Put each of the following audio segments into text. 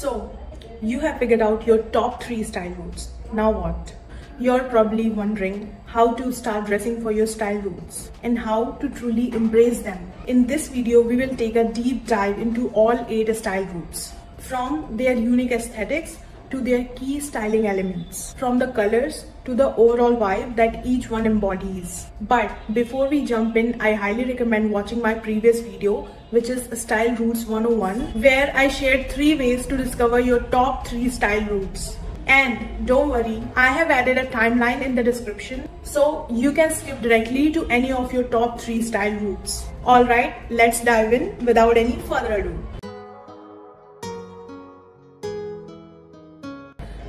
So, you have figured out your top 3 style roots. Now what? You're probably wondering how to start dressing for your style roots and how to truly embrace them. In this video, we will take a deep dive into all 8 style roots, from their unique aesthetics to their key styling elements, from the colors to the overall vibe that each one embodies. But before we jump in, I highly recommend watching my previous video, which is Style Roots 101, where I shared 3 ways to discover your top 3 style roots. And don't worry, I have added a timeline in the description, so you can skip directly to any of your top 3 style roots. Alright, let's dive in without any further ado.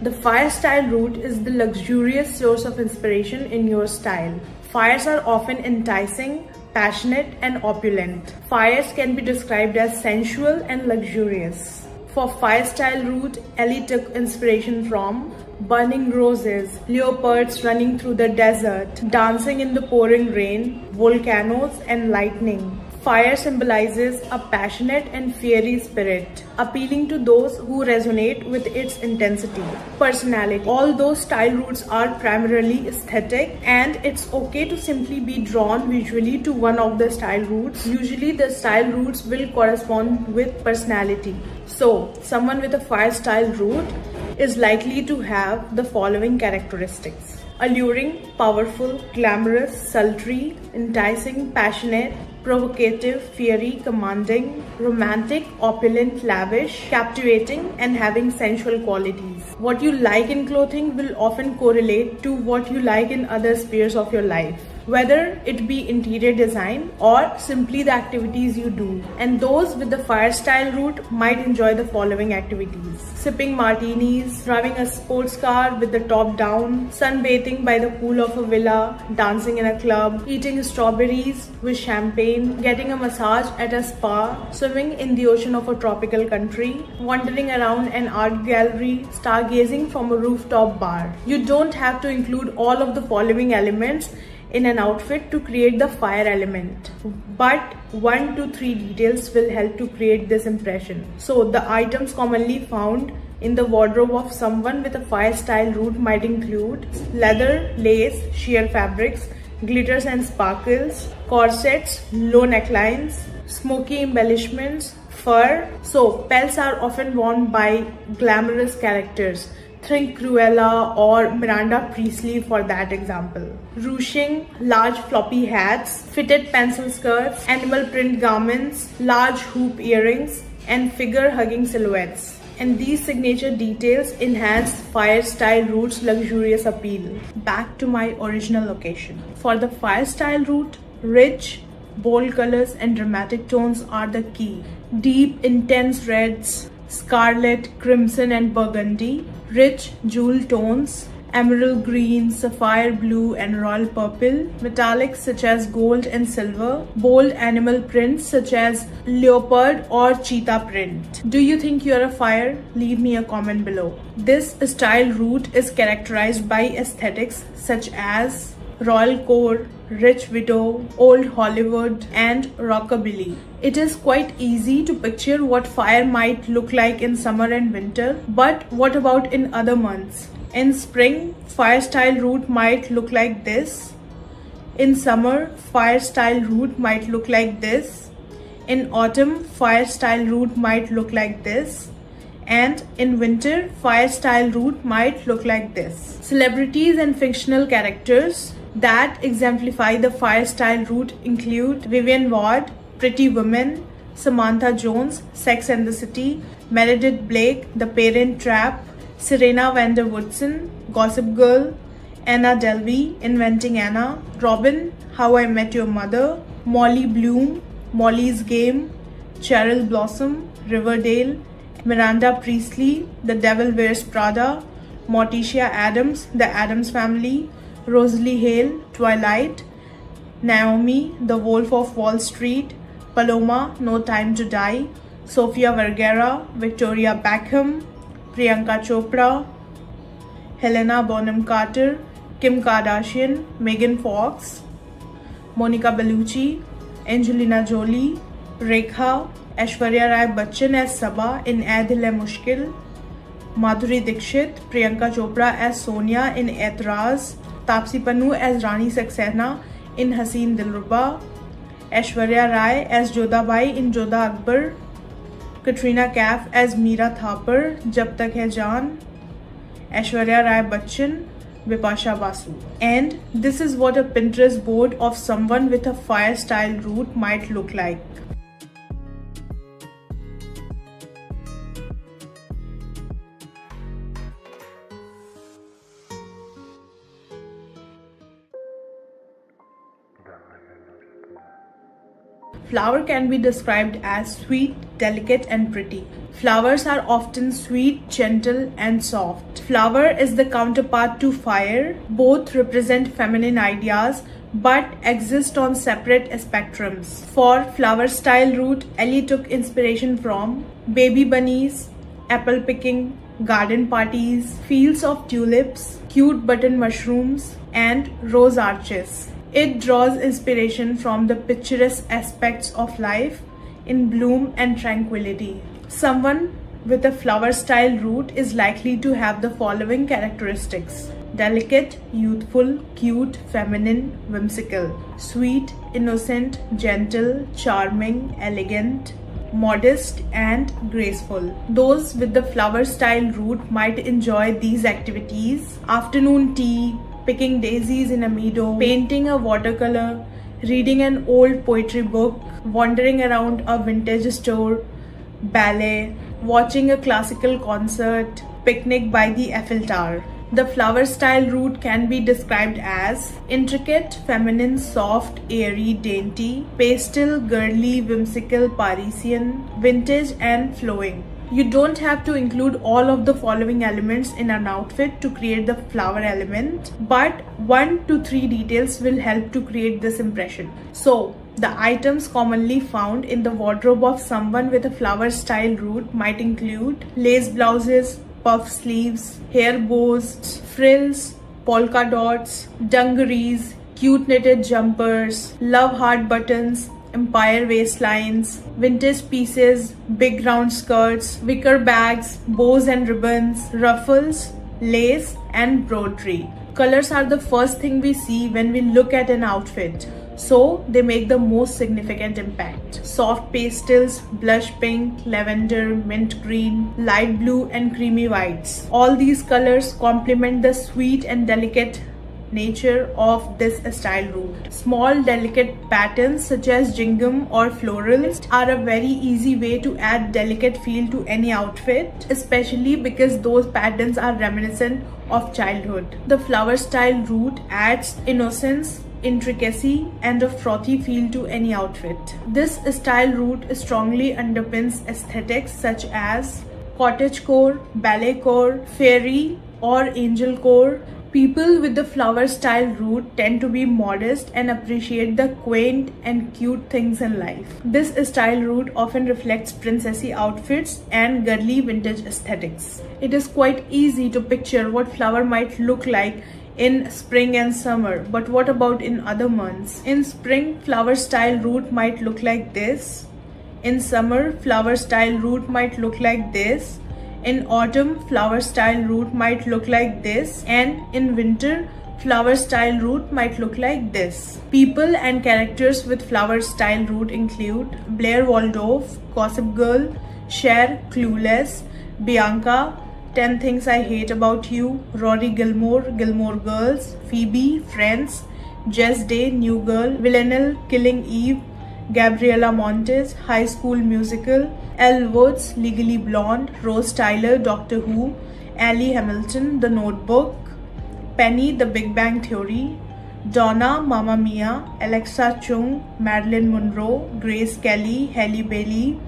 The fire style root is the luxurious source of inspiration in your style. Fires are often enticing, passionate, and opulent. Fires can be described as sensual and luxurious. For fire style root, Ellie took inspiration from burning roses, leopards running through the desert, dancing in the pouring rain, volcanoes, and lightning. Fire symbolizes a passionate and fiery spirit, appealing to those who resonate with its intensity. Personality. Although style roots are primarily aesthetic, and it's okay to simply be drawn visually to one of the style roots, usually the style roots will correspond with personality. So, someone with a fire style root is likely to have the following characteristics: alluring, powerful, glamorous, sultry, enticing, passionate, provocative, fiery, commanding, romantic, opulent, lavish, captivating, and having sensual qualities. What you like in clothing will often correlate to what you like in other spheres of your life, whether it be interior design or simply the activities you do. And those with the fire style root might enjoy the following activities: sipping martinis, driving a sports car with the top down, sunbathing by the pool of a villa, dancing in a club, eating strawberries with champagne, getting a massage at a spa, swimming in the ocean of a tropical country, wandering around an art gallery, stargazing from a rooftop bar. You don't have to include all of the following elements in an outfit to create the fire element, but 1 to 3 details will help to create this impression. So the items commonly found in the wardrobe of someone with a fire style root might include leather, lace, sheer fabrics, glitters and sparkles, corsets, low necklines, smoky embellishments, fur. So pelts are often worn by glamorous characters. Think Cruella or Miranda Priestly for that example. Ruching, large floppy hats, fitted pencil skirts, animal print garments, large hoop earrings, and figure-hugging silhouettes. And these signature details enhance fire style root's luxurious appeal. Back to my original location. For the fire style root, rich, bold colors and dramatic tones are the key. Deep, intense reds, scarlet, crimson and burgundy, rich jewel tones, emerald green, sapphire blue and royal purple, metallics such as gold and silver, bold animal prints such as leopard or cheetah print. Do you think you're a fire? Leave me a comment below. This style root is characterized by aesthetics such as royal core, rich widow, old Hollywood and rockabilly. It is quite easy to picture what fire might look like in summer and winter, but what about in other months? In spring, fire style root might look like this. In summer, fire style root might look like this. In autumn, fire style root might look like this. And in winter, fire style root might look like this. Celebrities and fictional characters that exemplify the fire style root include Vivian Ward, Pretty Woman, Samantha Jones, Sex and the City, Meredith Blake, The Parent Trap, Serena van der Woodsen, Gossip Girl, Anna Delvey, Inventing Anna, Robin, How I Met Your Mother, Molly Bloom, Molly's Game, Cheryl Blossom, Riverdale, Miranda Priestly, The Devil Wears Prada, Morticia Adams, The Addams Family, Rosalie Hale, Twilight, Naomi, The Wolf of Wall Street, Paloma, No Time to Die, Sofia Vergara, Victoria Beckham, Priyanka Chopra, Helena Bonham Carter, Kim Kardashian, Megan Fox, Monica Bellucci, Angelina Jolie, Rekha, Aishwarya Rai Bachchan as Sabha in Ae Dil Hai Mushkil, Madhuri Dixit, Priyanka Chopra as Sonia in Aitraz, Taapsee Pannu as Rani Saxena in Haseen Dilruba, Aishwarya Rai as Jodhabai in Jodha Akbar, Katrina Kaif as Meera Thapar, Jab Tak Hai Jaan, Aishwarya Rai Bachchan, Bipasha Basu. And this is what a Pinterest board of someone with a fire style route might look like. Flower can be described as sweet, delicate and pretty. Flowers are often sweet, gentle and soft. Flower is the counterpart to fire. Both represent feminine ideas but exist on separate spectrums. For flower style route, Ellie took inspiration from baby bunnies, apple picking, garden parties, fields of tulips, cute button mushrooms and rose arches. It draws inspiration from the picturesque aspects of life in bloom and tranquility. Someone with a flower style route is likely to have the following characteristics: delicate, youthful, cute, feminine, whimsical, sweet, innocent, gentle, charming, elegant, modest and graceful. Those with the flower style route might enjoy these activities: afternoon tea, picking daisies in a meadow, painting a watercolor, reading an old poetry book, wandering around a vintage store, ballet, watching a classical concert, picnic by the Eiffel Tower. The flower style route can be described as intricate, feminine, soft, airy, dainty, pastel, girly, whimsical, Parisian, vintage and flowing. You don't have to include all of the following elements in an outfit to create the flower element, but 1 to 3 details will help to create this impression. So, the items commonly found in the wardrobe of someone with a flower style route might include lace blouses, puff sleeves, hair bows, frills, polka dots, dungarees, cute knitted jumpers, love heart buttons, empire waistlines, vintage pieces, big round skirts, wicker bags, bows and ribbons, ruffles, lace and broderie. Colors are the first thing we see when we look at an outfit, so they make the most significant impact. Soft pastels, blush pink, lavender, mint green, light blue and creamy whites. All these colors complement the sweet and delicate nature of this style route. Small delicate patterns such as gingham or florals are a very easy way to add delicate feel to any outfit, especially because those patterns are reminiscent of childhood. The flower style route adds innocence, intricacy and a frothy feel to any outfit. This style route strongly underpins aesthetics such as cottagecore, balletcore, fairy or angelcore. People with the flower style route tend to be modest and appreciate the quaint and cute things in life. This style route often reflects princessy outfits and girly vintage aesthetics. It is quite easy to picture what flower might look like in spring and summer, but what about in other months? In spring, flower style route might look like this. In summer, flower style route might look like this. In autumn, flower style route might look like this, and in winter, flower style route might look like this. People and characters with flower style route include Blair Waldorf, Gossip Girl, Cher, Clueless, Bianca, 10 Things I Hate About You, Rory Gilmore, Gilmore Girls, Phoebe, Friends, Jess Day, New Girl, Villanelle, Killing Eve, Gabriella Montez, High School Musical, Elle Woods, Legally Blonde, Rose Tyler, Doctor Who, Allie Hamilton, The Notebook, Penny, The Big Bang Theory, Donna, Mamma Mia, Alexa Chung, Marilyn Monroe, Grace Kelly, Halle Bailey,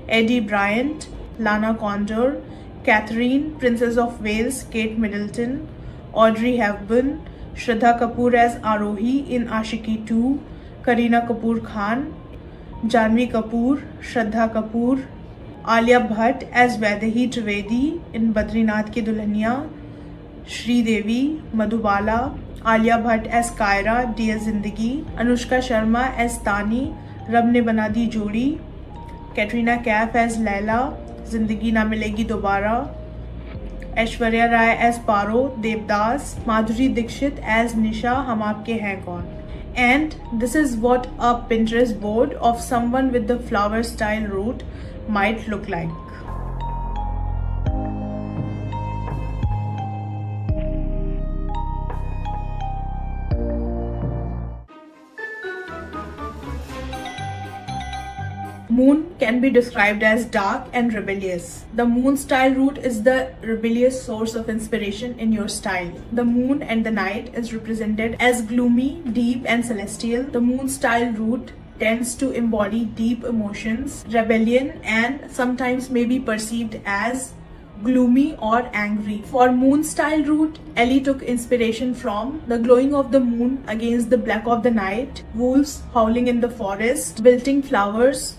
Eddie Bryant, Lana Condor, Catherine, Princess of Wales, Kate Middleton, Audrey Hepburn, Shraddha Kapoor as Arohi in Aashiqui 2, Kareena Kapoor Khan, Janhvi Kapoor, Shraddha Kapoor, Alia Bhatt as Vaidehi Trivedi in Badrinath Ki Dulhania, Shri Devi, Madhubala, Alia Bhatt as Kaira, Dear Zindagi, Anushka Sharma as Tani, Rab Ne Bana Di Jodi, Katrina Kaif as Laila, Zindagi Na Milegi Dobara, Aishwarya Rai as Paro, Devdas, Madhuri Dixit as Nisha, Hum Aapke Hain Kaun. And this is what a Pinterest board of someone with the flower style root might look like. Moon can be described as dark and rebellious. The moon style root is the rebellious source of inspiration in your style. The moon and the night is represented as gloomy, deep and celestial. The moon style root tends to embody deep emotions, rebellion, and sometimes may be perceived as gloomy or angry. For moon style root, Ellie took inspiration from the glowing of the moon against the black of the night, wolves howling in the forest, wilting flowers,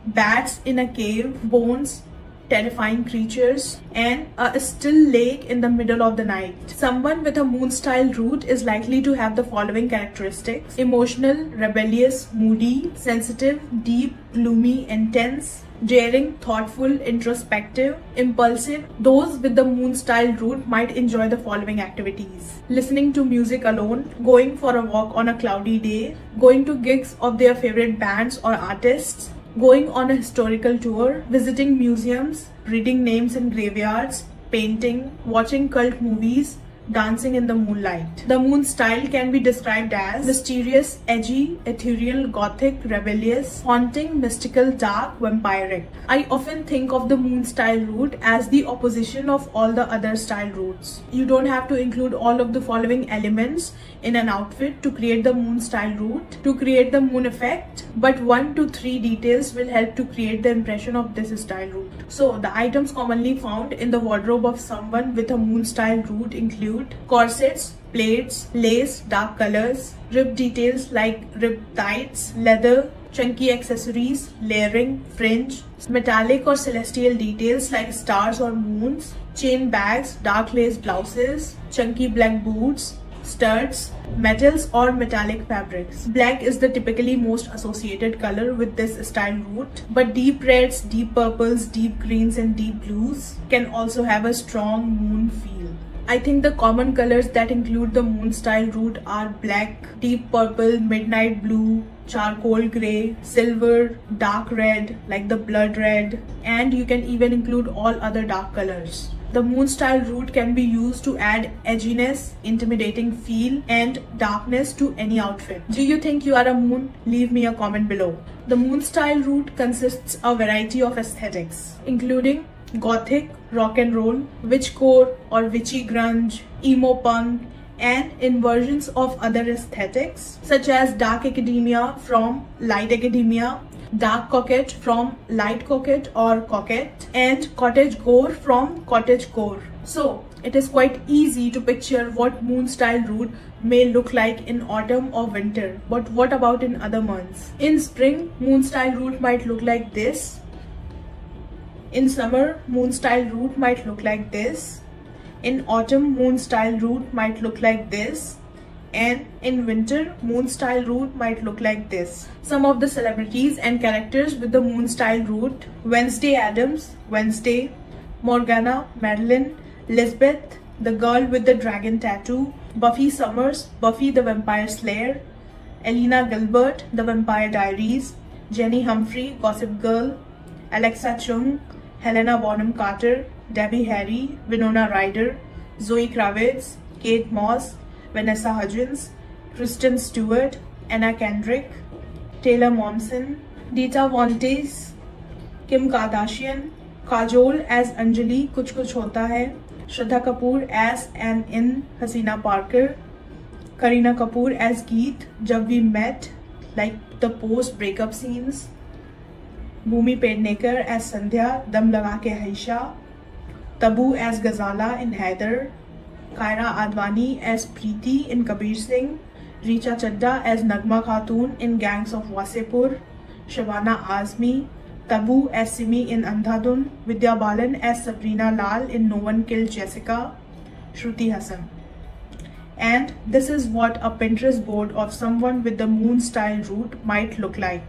bats in a cave, bones, terrifying creatures, and a still lake in the middle of the night. Someone with a moon style root is likely to have the following characteristics: emotional, rebellious, moody, sensitive, deep, gloomy, intense, daring, thoughtful, introspective, impulsive. Those with the moon style root might enjoy the following activities: listening to music alone, going for a walk on a cloudy day, going to gigs of their favorite bands or artists, going on a historical tour, visiting museums, reading names in graveyards, painting, watching cult movies, dancing in the moonlight. The moon style can be described as mysterious, edgy, ethereal, gothic, rebellious, haunting, mystical, dark, vampiric. I often think of the moon style root as the opposition of all the other style roots. You don't have to include all of the following elements in an outfit to create the moon style root, to create the moon effect, but 1 to 3 details will help to create the impression of this style root. So the items commonly found in the wardrobe of someone with a moon style root include corsets, plaits, lace, dark colors, rib details like rib tights, leather, chunky accessories, layering, fringe, metallic or celestial details like stars or moons, chain bags, dark lace blouses, chunky black boots, studs, metals or metallic fabrics. Black is the typically most associated color with this style root, but deep reds, deep purples, deep greens and deep blues can also have a strong moon feel. I think the common colors that include the moon style root are black, deep purple, midnight blue, charcoal grey, silver, dark red like the blood red, and you can even include all other dark colors. The moon style root can be used to add edginess, intimidating feel and darkness to any outfit. Do you think you are a moon? Leave me a comment below. The moon style root consists of a variety of aesthetics, including gothic, rock and roll, witchcore or witchy grunge, emo punk, and inversions of other aesthetics such as dark academia from light academia, dark coquette from light coquette or coquette, and cottagecore from cottagecore. So it is quite easy to picture what moon style root may look like in autumn or winter, but what about in other months? In spring, moon style root might look like this. In summer, moon style root might look like this. In autumn, moon style root might look like this. And in winter, moon style root might look like this. Some of the celebrities and characters with the moon style root: Wednesday Addams, Wednesday; Morgana, Madeline; Lisbeth, the girl with the dragon tattoo; Buffy Summers, Buffy the Vampire Slayer; Elena Gilbert, The Vampire Diaries; Jenny Humphrey, Gossip Girl; Alexa Chung, Helena Bonham Carter; Debbie Harry, Winona Ryder; Zoe Kravitz, Kate Moss, Vanessa Hudgens, Kristen Stewart, Anna Kendrick, Taylor Momsen, Dita Von Teese, Kim Kardashian, Kajol as Anjali, Kuch Kuch Hota Hai, Shraddha Kapoor as Anne in Hasina Parker, Kareena Kapoor as Geet, Jab We Met, like the post-breakup scenes, Bhumi Pednekar as Sandhya, Dum Laga Ke Haisha, Tabu as Ghazala in Haider, Kaira Advani as Preeti in Kabir Singh, Richa Chadda as Nagma Khatun in Gangs of Wasepur, Shabana Azmi, Tabu as Simi in Andhadhun, Vidya Balan as Sabrina Lal in No One Killed Jessica, Shruti Hassan. And this is what a Pinterest board of someone with the moon style root might look like.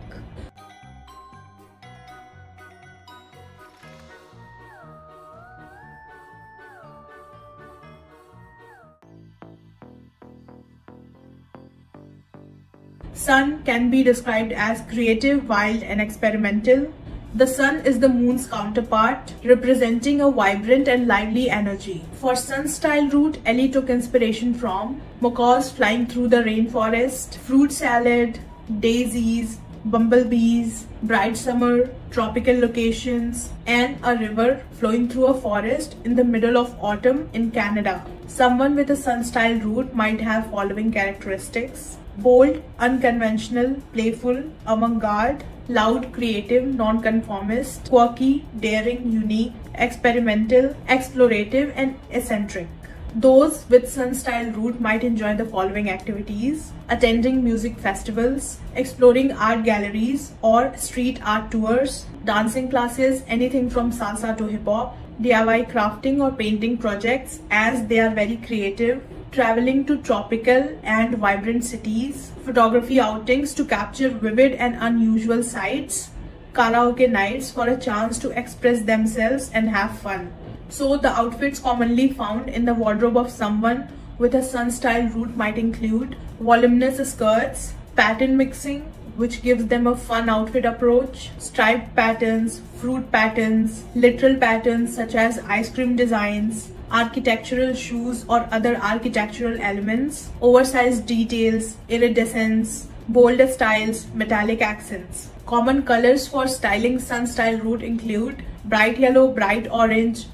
Sun can be described as creative, wild, and experimental. The sun is the moon's counterpart, representing a vibrant and lively energy. For Sun's style route, Ellie took inspiration from macaws flying through the rainforest, fruit salad, daisies, bumblebees, bright summer, tropical locations, and a river flowing through a forest in the middle of autumn in Canada. Someone with a sun style route might have following characteristics: bold, unconventional, playful, avant-garde, loud, creative, non-conformist, quirky, daring, unique, experimental, explorative, and eccentric. Those with sun style route might enjoy the following activities: attending music festivals, exploring art galleries or street art tours, dancing classes, anything from salsa to hip hop, DIY crafting or painting projects as they are very creative, traveling to tropical and vibrant cities, photography outings to capture vivid and unusual sights, karaoke nights for a chance to express themselves and have fun. So the outfits commonly found in the wardrobe of someone with a sun style route might include voluminous skirts, pattern mixing, which gives them a fun outfit approach, striped patterns, fruit patterns, literal patterns such as ice cream designs, architectural shoes or other architectural elements, oversized details, iridescence, bolder styles, metallic accents. Common colors for styling sun style route include bright yellow, bright orange,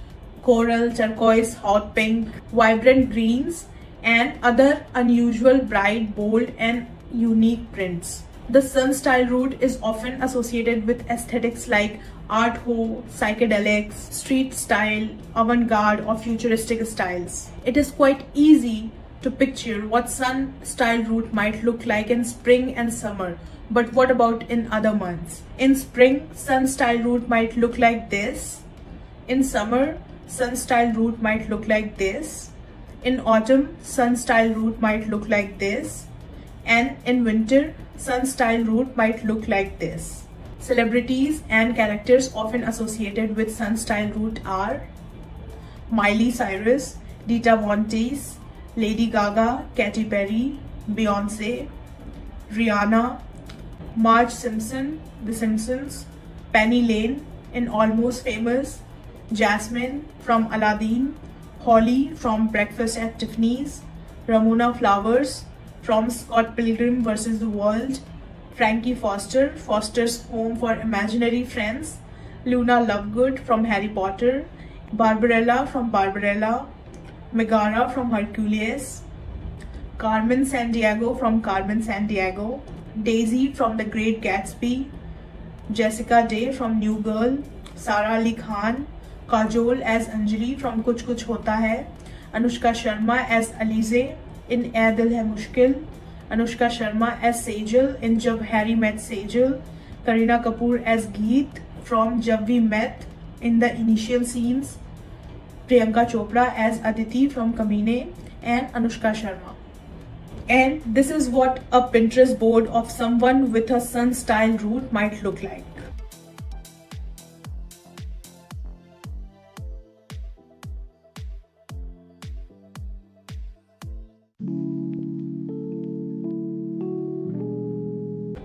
coral, turquoise, hot pink, vibrant greens, and other unusual, bright, bold, and unique prints. The sun style route is often associated with aesthetics like art ho, psychedelics, street style, avant-garde, or futuristic styles. It is quite easy to picture what sun style route might look like in spring and summer. But what about in other months? In spring, sun style route might look like this. In summer, sun style route might look like this. In autumn, sun style route might look like this. And in winter, sun style route might look like this. Celebrities and characters often associated with sun style route are Miley Cyrus, Dita Von Teese, Lady Gaga, Katy Perry, Beyonce, Rihanna, Marge Simpson, The Simpsons, Penny Lane in Almost Famous, Jasmine from Aladdin, Holly from Breakfast at Tiffany's, Ramona Flowers from Scott Pilgrim vs. the World, Frankie Foster, Foster's Home for Imaginary Friends, Luna Lovegood from Harry Potter, Barbarella from Barbarella, Megara from Hercules, Carmen Sandiego from Carmen Sandiego, Daisy from The Great Gatsby, Jessica Day from New Girl, Sara Ali Khan, Kajol as Anjali from Kuch Kuch Hota Hai, Anushka Sharma as Alize in Ae Dil Hai Mushkil, Anushka Sharma as Sejal in Jab Harry Met Sejal, Kareena Kapoor as Geet from Jab We Met in the initial scenes, Priyanka Chopra as Aditi from Kamine, and Anushka Sharma. And this is what a Pinterest board of someone with a sun style route might look like.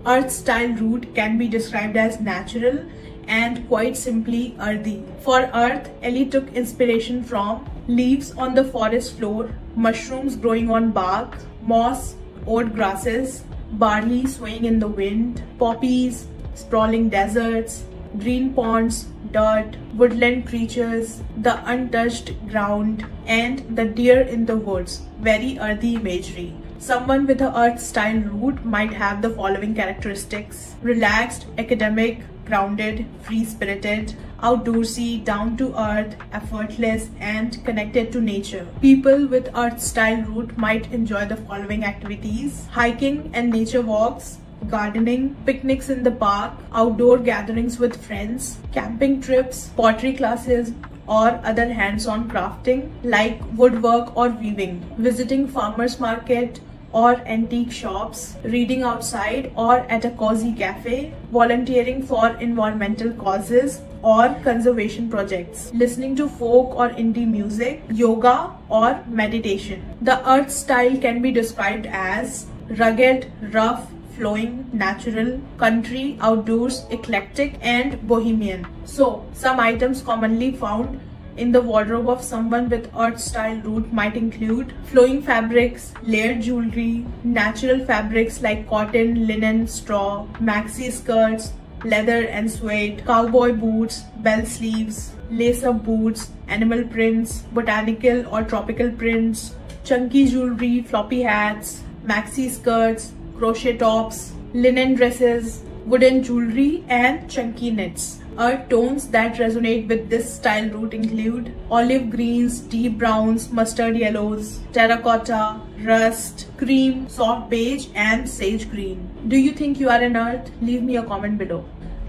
Earth style route can be described as natural and quite simply earthy. For Earth, Ellie took inspiration from leaves on the forest floor, mushrooms growing on bark, moss, oat grasses, barley swaying in the wind, poppies, sprawling deserts, green ponds, dirt, woodland creatures, the untouched ground, and the deer in the woods. Very earthy imagery. Someone with a earth style route might have the following characteristics: relaxed, academic, grounded, free-spirited, outdoorsy, down-to-earth, effortless, and connected to nature. People with earth style route might enjoy the following activities: hiking and nature walks, gardening, picnics in the park, outdoor gatherings with friends, camping trips, pottery classes, or other hands-on crafting like woodwork or weaving, visiting farmers market or antique shops, reading outside or at a cozy cafe, volunteering for environmental causes or conservation projects, listening to folk or indie music, yoga or meditation. The earth style can be described as rugged, rough, flowing, natural, country, outdoors, eclectic, and bohemian. So, some items commonly found in the wardrobe of someone with earth style root might include flowing fabrics, layered jewelry, natural fabrics like cotton, linen, straw, maxi skirts, leather and suede, cowboy boots, bell sleeves, lace-up boots, animal prints, botanical or tropical prints, chunky jewelry, floppy hats, maxi skirts, crochet tops, linen dresses, wooden jewelry, and chunky knits. Earth tones that resonate with this style root include olive greens, deep browns, mustard yellows, terracotta, rust, cream, soft beige, and sage green. Do you think you are an earth? Leave me a comment below.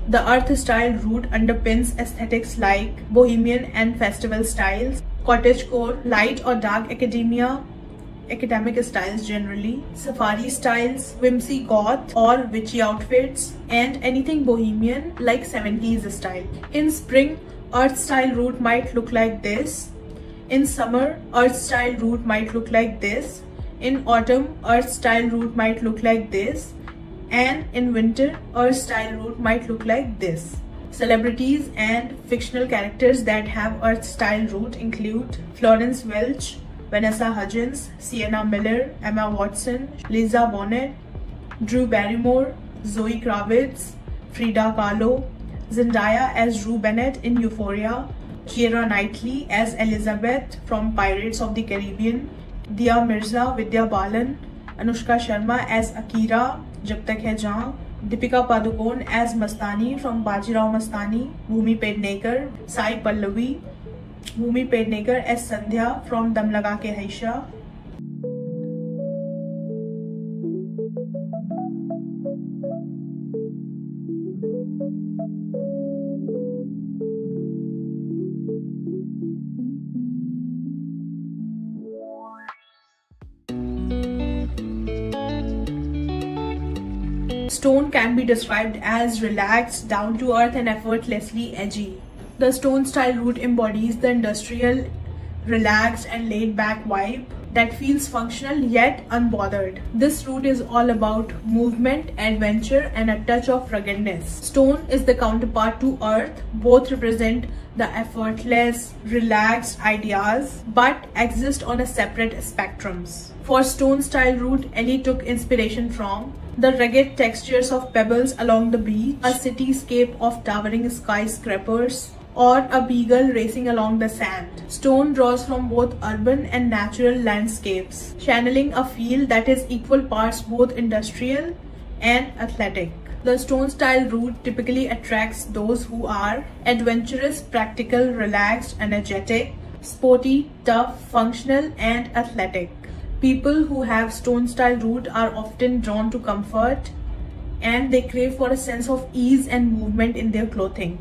The earth style root underpins aesthetics like bohemian and festival styles, cottagecore, light or dark academic styles generally, safari styles, whimsy goth or witchy outfits, and anything bohemian like 70s style. In spring, earth style root might look like this. In summer, earth style root might look like this. In autumn, earth style root might look like this. And in winter, earth style root might look like this. Celebrities and fictional characters that have earth style root include Florence Welch, Vanessa Hudgens, Sienna Miller, Emma Watson, Lisa Bonet, Drew Barrymore, Zoe Kravitz, Frida Kahlo, Zendaya as Rue Bennett in Euphoria, Keira Knightley as Elizabeth from Pirates of the Caribbean, Dia Mirza, Vidya Balan, Anushka Sharma as Akira, Jab Tak Hai Jaan, Deepika Padukone as Mastani from Bajirao Mastani, Bhumi Pednekar, Sai Pallavi, Bhumi Pednekar as Sandhya from Dum Laga Ke Haisha. Stone can be described as relaxed, down to earth, and effortlessly edgy. The stone style root embodies the industrial, relaxed, and laid back vibe that feels functional yet unbothered. This root is all about movement, adventure, and a touch of ruggedness. Stone is the counterpart to earth. Both represent the effortless, relaxed ideas but exist on a separate spectrums. For stone style root, Ellie took inspiration from the rugged textures of pebbles along the beach, a cityscape of towering skyscrapers, or a beagle racing along the sand. Stone draws from both urban and natural landscapes, channeling a feel that is equal parts both industrial and athletic. The stone style root typically attracts those who are adventurous, practical, relaxed, energetic, sporty, tough, functional, and athletic. People who have stone style root are often drawn to comfort, and they crave for a sense of ease and movement in their clothing.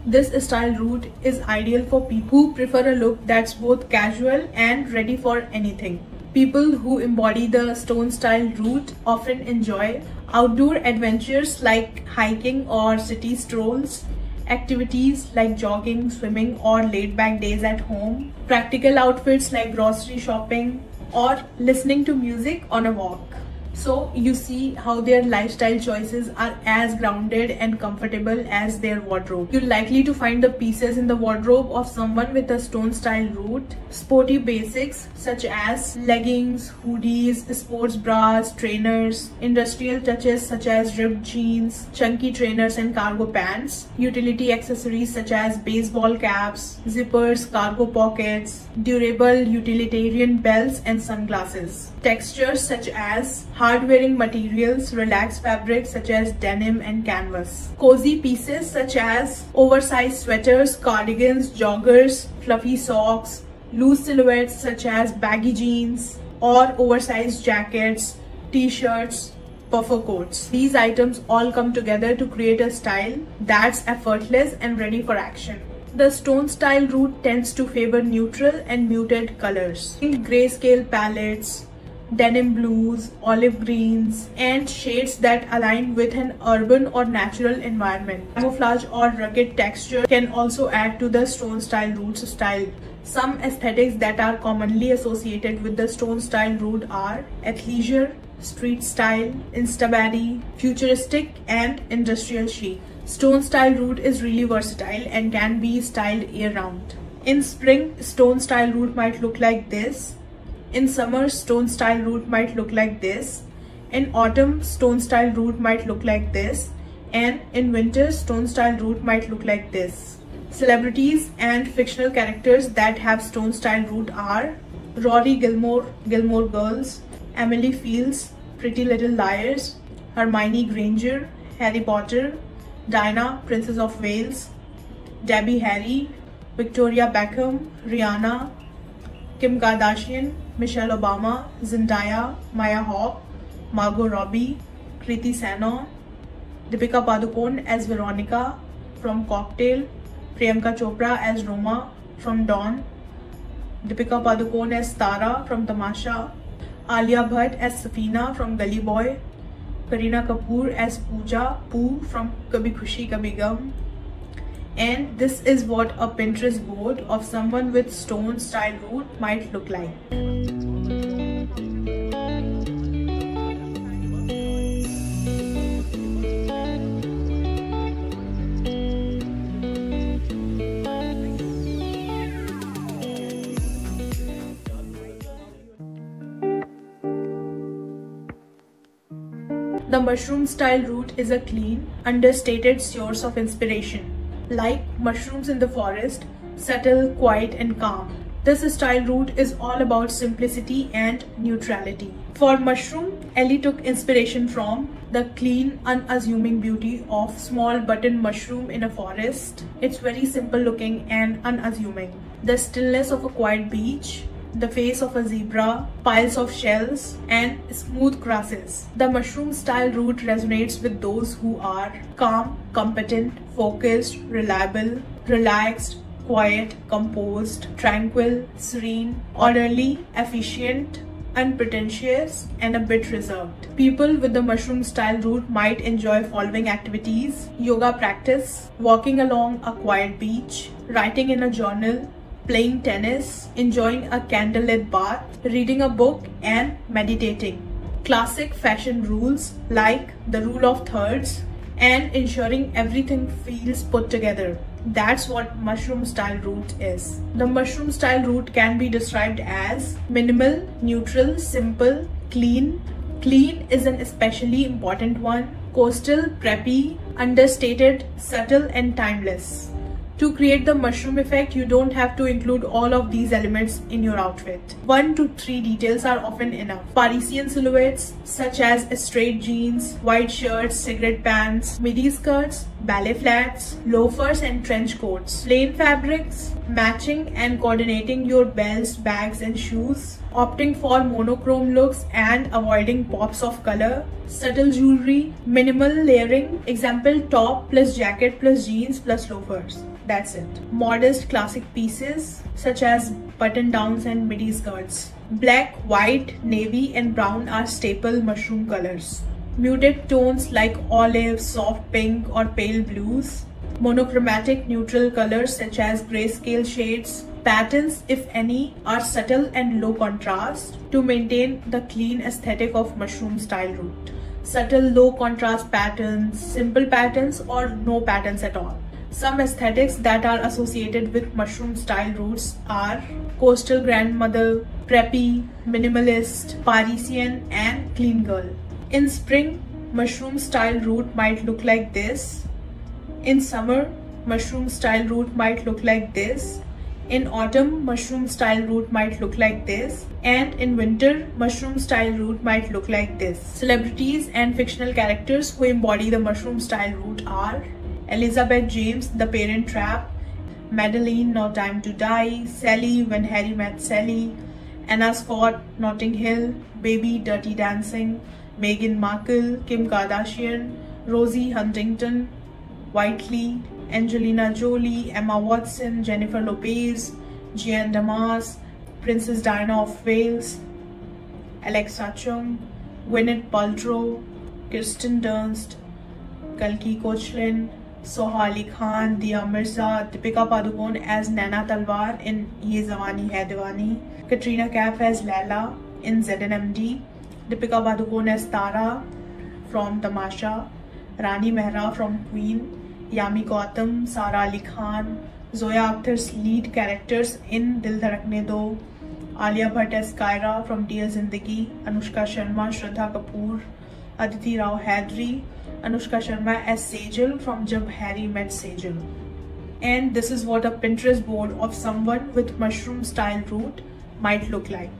This style root is ideal for people who prefer a look that's both casual and ready for anything. People who embody the stone style root often enjoy outdoor adventures like hiking or city strolls, activities like jogging, swimming, or laid-back days at home, practical outfits like grocery shopping, or listening to music on a walk. So you see how their lifestyle choices are as grounded and comfortable as their wardrobe. You're likely to find the pieces in the wardrobe of someone with a stone style root. Sporty basics such as leggings, hoodies, sports bras, trainers, industrial touches such as ripped jeans, chunky trainers and cargo pants, utility accessories such as baseball caps, zippers, cargo pockets, durable utilitarian belts and sunglasses. Textures such as hard-wearing materials, relaxed fabrics such as denim and canvas. Cozy pieces such as oversized sweaters, cardigans, joggers, fluffy socks, loose silhouettes such as baggy jeans or oversized jackets, t-shirts, puffer coats. These items all come together to create a style that's effortless and ready for action. The stone style root tends to favor neutral and muted colors. In grayscale palettes, denim blues, olive greens, and shades that align with an urban or natural environment. Camouflage or rugged texture can also add to the stone style roots style. Some aesthetics that are commonly associated with the stone style root are athleisure, street style, instability, futuristic, and industrial chic. Stone style root is really versatile and can be styled year-round. In spring, stone style root might look like this. In summer, stone style root might look like this. In autumn, stone style root might look like this. And in winter, stone style root might look like this. Celebrities and fictional characters that have stone style root are Rory Gilmore, Gilmore Girls, Emily Fields, Pretty Little Liars, Hermione Granger, Harry Potter, Diana, Princess of Wales, Debbie Harry, Victoria Beckham, Rihanna, Kim Kardashian, Michelle Obama, Zendaya, Maya Hawke, Margot Robbie, Kriti Sanon, Deepika Padukone as Veronica from Cocktail, Priyanka Chopra as Roma from Dawn, Deepika Padukone as Tara from Tamasha, Alia Bhatt as Safina from Gully Boy, Kareena Kapoor as Pooh from Kabhi Khushi Kabhi Gum. And this is what a Pinterest board of someone with stone style root might look like. The mushroom style root is a clean, understated source of inspiration. Like mushrooms in the forest, subtle, quiet, and calm. This style root is all about simplicity and neutrality. For mushroom, Ellie took inspiration from the clean, unassuming beauty of small button mushroom in a forest. It's very simple looking and unassuming. The stillness of a quiet beach, the face of a zebra, piles of shells, and smooth grasses. The mushroom style root resonates with those who are calm, competent, focused, reliable, relaxed, quiet, composed, tranquil, serene, orderly, efficient, unpretentious, and a bit reserved. People with the mushroom style root might enjoy following activities: yoga practice, walking along a quiet beach, writing in a journal, playing tennis, enjoying a candlelit bath, reading a book, and meditating. Classic fashion rules like the rule of thirds and ensuring everything feels put together. That's what mushroom style root is. The mushroom style root can be described as minimal, neutral, simple, clean. Clean is an especially important one. Coastal, preppy, understated, subtle, and timeless. To create the mushroom effect, you don't have to include all of these elements in your outfit. 1 to 3 details are often enough. Parisian silhouettes such as straight jeans, white shirts, cigarette pants, midi skirts, ballet flats, loafers, and trench coats. Plain fabrics, matching and coordinating your belts, bags, and shoes. Opting for monochrome looks and avoiding pops of color. Subtle jewelry, minimal layering, example top plus jacket plus jeans plus loafers. That's it. Modest classic pieces such as button downs and midi skirts. Black, white, navy, and brown are staple mushroom colors. Muted tones like olive, soft pink, or pale blues. Monochromatic neutral colors such as grayscale shades. Patterns, if any, are subtle and low contrast to maintain the clean aesthetic of mushroom style root. Subtle low contrast patterns, simple patterns, or no patterns at all. Some aesthetics that are associated with mushroom style roots are coastal grandmother, preppy, minimalist, Parisian, and clean girl. In spring, mushroom style root might look like this. In summer, mushroom style root might look like this. In autumn, mushroom style root might look like this. And in winter, mushroom style root might look like this. Celebrities and fictional characters who embody the mushroom style root are Elizabeth James, The Parent Trap, Madeline, No Time to Die, Sally, When Harry Met Sally, Anna Scott, Notting Hill, Baby, Dirty Dancing, Meghan Markle, Kim Kardashian, Rosie Huntington, Whiteley, Angelina Jolie, Emma Watson, Jennifer Lopez, Gian Damas, Princess Diana of Wales, Alexa Chung, Gwyneth Paltrow, Kirsten Dunst, Kalki Koechlin, Soha Ali Khan, Dia Mirza, Deepika Padukone as Naina Talwar in Ye Jawani Hai Diwani, Katrina Kaif as Laila in ZNMD, Deepika Padukone as Tara from Tamasha, Rani Mehra from Queen, Yami Gautam, Sara Ali Khan, Zoya Akhtar's lead characters in Dil Dhadakne Do, Alia Bhatt as Kyra from Dear Zindagi, Anushka Sharma, Shraddha Kapoor, Aditi Rao Hydari, Anushka Sharma as Sejal from Jab Harry Met Sejal. And this is what a Pinterest board of someone with mushroom style root might look like.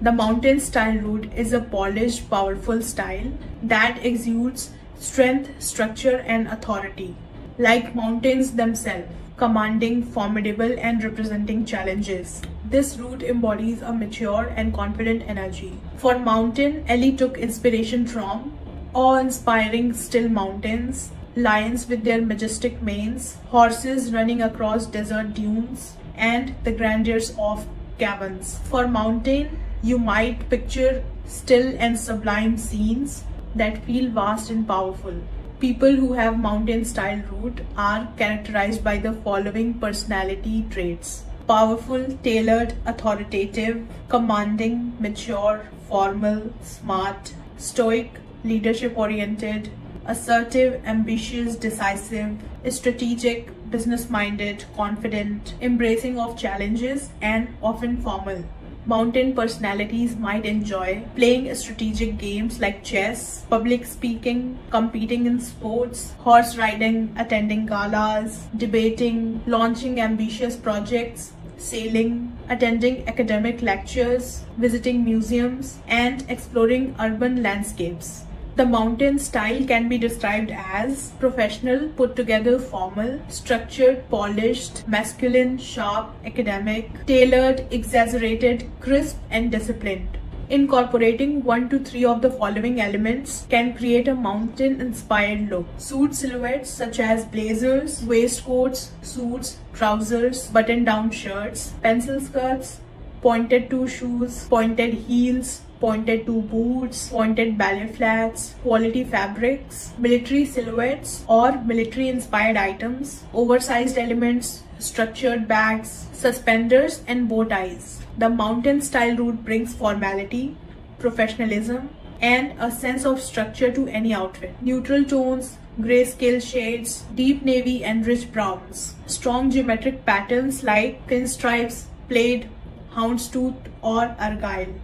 The mountain style root is a polished, powerful style that exudes strength, structure and authority, like mountains themselves, commanding, formidable and representing challenges. This root embodies a mature and confident energy. For mountain, Ellie took inspiration from awe-inspiring still mountains, lions with their majestic manes, horses running across desert dunes, and the grandeurs of caverns. For mountain, you might picture still and sublime scenes that feel vast and powerful. People who have mountain style root are characterized by the following personality traits: powerful, tailored, authoritative, commanding, mature, formal, smart, stoic, leadership oriented, assertive, ambitious, decisive, strategic, business minded, confident, embracing of challenges, and often formal. Mountain personalities might enjoy playing strategic games like chess, public speaking, competing in sports, horse riding, attending galas, debating, launching ambitious projects, sailing, attending academic lectures, visiting museums, and exploring urban landscapes. The mountain style can be described as professional, put together, formal, structured, polished, masculine, sharp, academic, tailored, exaggerated, crisp, and disciplined. Incorporating 1 to 3 of the following elements can create a mountain-inspired look. Suit silhouettes such as blazers, waistcoats, suits, trousers, button-down shirts, pencil skirts, pointed toe shoes, pointed heels, pointed toe boots, pointed ballet flats, quality fabrics, military silhouettes or military-inspired items, oversized elements, structured bags, suspenders, and bow ties. The mountain style root brings formality, professionalism, and a sense of structure to any outfit. Neutral tones, grayscale shades, deep navy and rich browns. Strong geometric patterns like pinstripes, plaid, houndstooth, or argyle.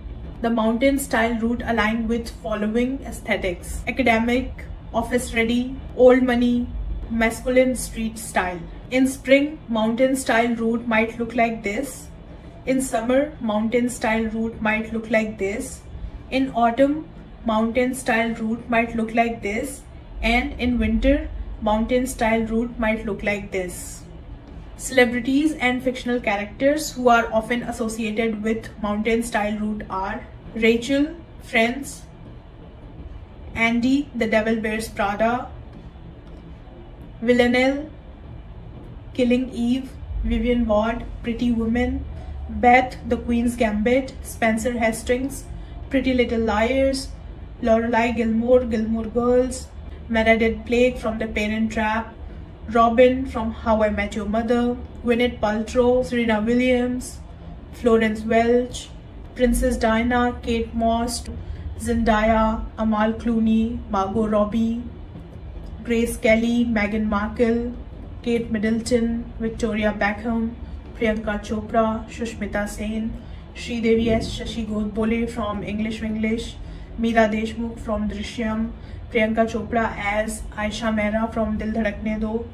The mountain style root align with following aesthetics: academic, office ready, old money, masculine street style. In spring, mountain style root might look like this. In summer, mountain style root might look like this. In autumn, mountain style root might look like this. And in winter, mountain style root might look like this. Celebrities and fictional characters who are often associated with mountain style root are Rachel, Friends, Andy, The Devil Wears Prada, Villanelle, Killing Eve, Vivian Ward, Pretty Woman, Beth, The Queen's Gambit, Spencer Hastings, Pretty Little Liars, Lorelai Gilmore, Gilmore Girls, Meredith Blake from The Parent Trap, Robin from How I Met Your Mother, Gwyneth Paltrow, Serena Williams, Florence Welch, Princess Diana, Kate Moss, Zendaya, Amal Clooney, Margot Robbie, Grace Kelly, Meghan Markle, Kate Middleton, Victoria Beckham, Priyanka Chopra, Shushmita Sen, Sridevi S. Shashi Godbole from English Winglish, Meera Deshmukh from Drishyam, Priyanka Chopra as Aisha Mehra from Dil Dhadakne Do,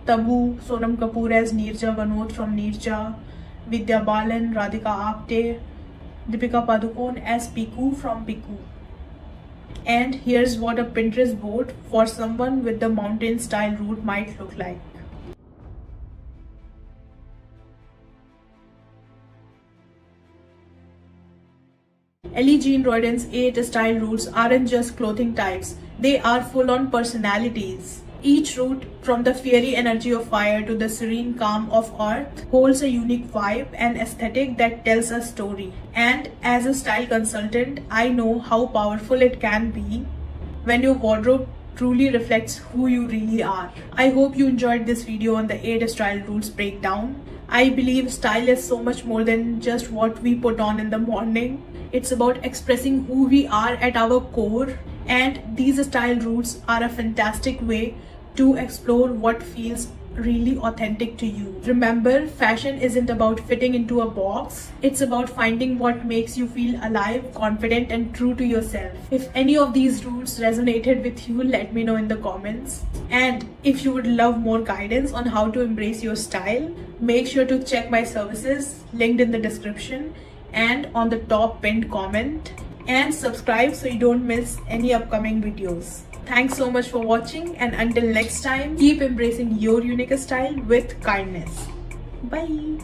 Tabu, Sonam Kapoor as Neerja Vanot from Neerja, Vidya Balan, Radhika Apte, Deepika Padukone as Piku from Piku. And here's what a Pinterest board for someone with the mountain style root might look like. Ellie Jean Rodin's 8 style roots aren't just clothing types, they are full-on personalities. Each root, from the fiery energy of fire to the serene calm of earth, holds a unique vibe and aesthetic that tells a story. And as a style consultant, I know how powerful it can be when your wardrobe truly reflects who you really are. I hope you enjoyed this video on the 8 style rules breakdown. I believe style is so much more than just what we put on in the morning. It's about expressing who we are at our core, and these style roots are a fantastic way to explore what feels really authentic to you. Remember, fashion isn't about fitting into a box. It's about finding what makes you feel alive, confident, and true to yourself. If any of these roots resonated with you, let me know in the comments. And if you would love more guidance on how to embrace your style, make sure to check my services linked in the description and on the top pinned comment, and subscribe so you don't miss any upcoming videos. Thanks so much for watching, and until next time, keep embracing your unique style with kindness. Bye.